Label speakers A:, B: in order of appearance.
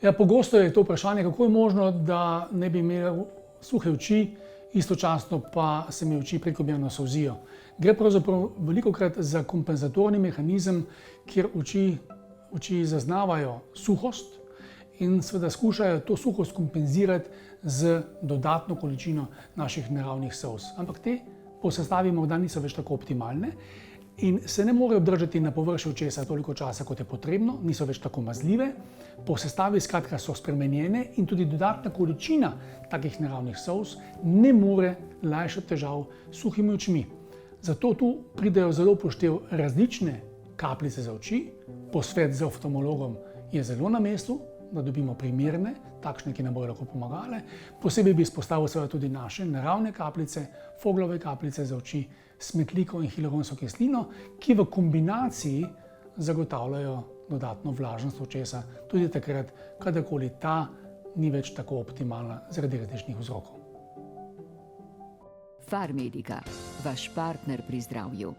A: Ja, pogosto je to vprašanje, kako je možno, da ne bi imel suhe oči, istočasno pa se mi oči prekomerno solzijo. Gre pravzaprav velikokrat za kompenzatorni mehanizem, kjer oči zaznavajo suhost in seveda skušajo to suhost kompenzirati z dodatno količino naših naravnih solz. Ampak te po sestavi morda niso več tako optimalne in se ne morejo obdržati na površju očesa toliko časa, kot je potrebno, niso več tako mazljive. Po sestavi skratka so spremenjene in tudi dodatna količina takih naravnih solz ne more lajšati težav s suhimi očmi. Zato tu pridejo zelo v poštev različne kapljice za oči. Posvet z oftalmologom je zelo na mestu, da dobimo primerne, takšne, ki nam bodo lahko pomagale. Posebej bi izpostavil seveda tudi naše naravne kapljice, Foglove kapljice za oči s smetliko in hialuronsko kislino, ki v kombinaciji zagotavljajo dodatno vlažnost očesa, tudi takrat, kadarkoli ta ni več tako optimalna zaradi različnih vzrokov.
B: Farmedica, vaš partner pri zdravju.